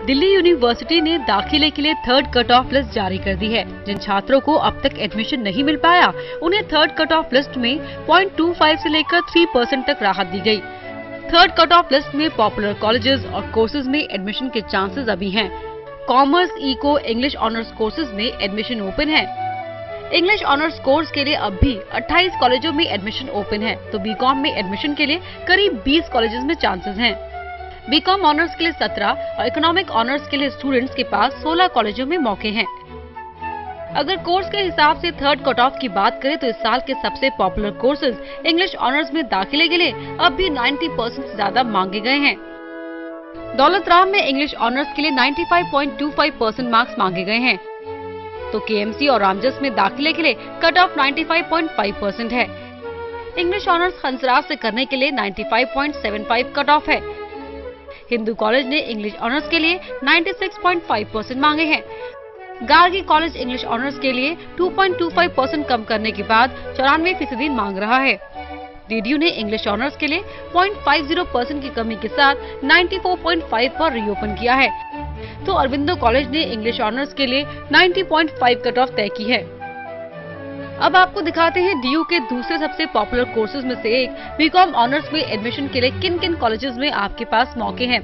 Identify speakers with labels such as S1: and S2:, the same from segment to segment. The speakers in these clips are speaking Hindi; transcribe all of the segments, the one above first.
S1: दिल्ली यूनिवर्सिटी ने दाखिले के लिए थर्ड कट ऑफ लिस्ट जारी कर दी है। जिन छात्रों को अब तक एडमिशन नहीं मिल पाया, उन्हें थर्ड कट ऑफ लिस्ट में 0.25 से लेकर 3% तक राहत दी गई। थर्ड कट ऑफ लिस्ट में पॉपुलर कॉलेजेस और कोर्सेज में एडमिशन के चांसेस अभी हैं। Commerce, eco, English honours courses में एडमिशन ओपन है। इंग्लिश ऑनर्स कोर्स के लिए अब भी 28 कॉलेजों में एडमिशन ओपन है, तो बीकॉम में एडमिशन के लिए करीब 20 कॉलेजेस में चांसेस हैं। बीकॉम ऑनर्स के लिए 17 और इकोनॉमिक ऑनर्स के लिए स्टूडेंट्स के पास 16 कॉलेजों में मौके हैं। अगर कोर्स के हिसाब से थर्ड कट ऑफ की बात करें तो इस साल के सबसे पॉपुलर कोर्सेज इंग्लिश ऑनर्स में दाखिले के लिए अब भी 90% से ज्यादा मांगे गए हैं। दौलत राम में इंग्लिश ऑनर्स के लिए 95.25% मार्क्स मांगे गए हैं, तो केएमसी और रामजस में दाखिले के लिए कट ऑफ 95.5% है। इंग्लिश ऑनर्स हंसराज से करने के लिए 95.75 कट ऑफ है। हिंदू कॉलेज ने इंग्लिश ऑनर्स के लिए 96.5% मांगे हैं। गार्गी कॉलेज इंग्लिश ऑनर्स के लिए 2.25% कम करने के बाद 94% मांग रहा है। डीडीयू ने इंग्लिश ऑनर्स के लिए 0.50% की कमी के साथ 94.5 पर रीओपन किया है, तो अरविंदो कॉलेज ने इंग्लिश ऑनर्स के लिए 90.5 कट ऑफ तय की है। अब आपको दिखाते हैं डीयू के दूसरे सबसे पॉपुलर कोर्सेज में से एक बीकॉम ऑनर्स में एडमिशन के लिए किन किन कॉलेजेस में आपके पास मौके हैं।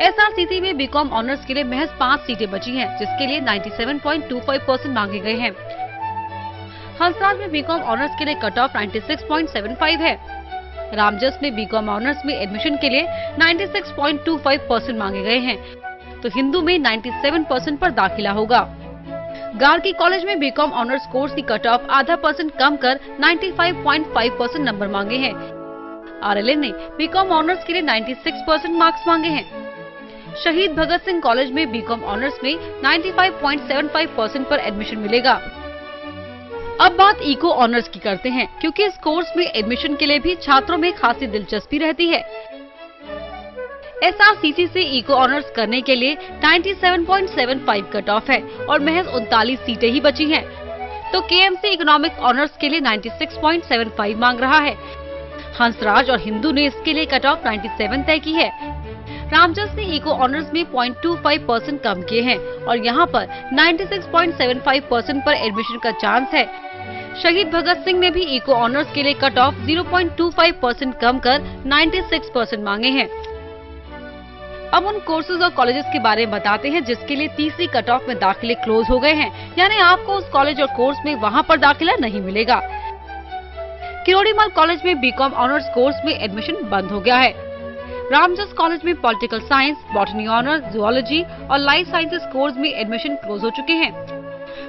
S1: एसआरसीसी में बीकॉम ऑनर्स के लिए महज 5 सीटें बची हैं, जिसके लिए 97.25% मांगे गए हैं। हंसराज में बीकॉम ऑनर्स के लिए कट ऑफ 96.75 है। रामजस में बीकॉम ऑनर्स में एडमिशन के लिए 96.25% मांगे गए हैं, तो हिंदू में 97% पर दाखिला होगा। गार्गी कॉलेज में बीकॉम ऑनर्स कोर्स की कट ऑफ आधा % कम कर 95.5% नंबर मांगे हैं। आरएलए ने बीकॉम ऑनर्स के लिए 96% मार्क्स मांगे हैं। शहीद भगत सिंह कॉलेज में बीकॉम ऑनर्स में 95.75% पर एडमिशन मिलेगा। अब बात इको ऑनर्स की करते हैं, क्योंकि इस कोर्स में एडमिशन के लिए भी छात्रों में खासी दिलचस्पी रहती है। एसआरसीसी से इको ऑनर्स करने के लिए 97.75 कट ऑफ है और महज 39 सीटें ही बची हैं, तो केएमसी इकोनॉमिक ऑनर्स के लिए 96.75 मांग रहा है। हंसराज और हिंदू ने इसके लिए कट ऑफ 97 तय की है। रामजस ने इको ऑनर्स में 0.25% कम किए हैं और यहाँ पर 96.75% पर एडमिशन का चांस है। शहीद भगत सिंह ने भी इको ऑनर्स के लिए कट ऑफ 0.25% कम कर 96% मांगे हैं। अब उन कोर्सेज और कॉलेजेस के बारे में बताते हैं जिसके लिए तीसरी कट ऑफ में दाखिले क्लोज हो गए हैं, यानी आपको उस कॉलेज और कोर्स में वहां पर दाखिला नहीं मिलेगा। किरोड़ीमल कॉलेज में बीकॉम ऑनर्स कोर्स में एडमिशन बंद हो गया है। रामजस कॉलेज में political science, botany honours, zoology और लाइफ साइंसेज कोर्स में एडमिशन क्लोज हो चुके हैं।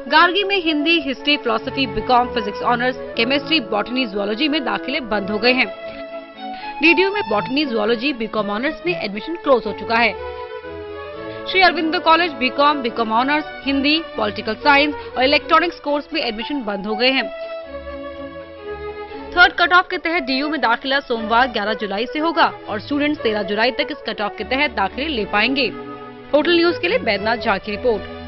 S1: गार्गी में Hindi, history, philosophy, BCom, physics honours, chemistry, botany, zoology में दाखिले बंद हो गए हैं। डीडीयू में बॉटनी, जूलॉजी, बीकॉम ऑनर्स में एडमिशन क्लोज हो चुका है। Shri Aurobindo college BCom, BCom honours, Hindi, political science और इलेक्ट्रॉनिक्स कोर्स में एडमिशन बंद हो गए हैं। थर्ड कट ऑफ के तहत डीयू में दाखिला सोमवार 11 जुलाई से होगा और स्टूडेंट्स 13 जुलाई तक इस कट ऑफ के तहत दाखिले ले पाएंगे। होटल न्यूज के लिए बैद्यनाथ झा की रिपोर्ट।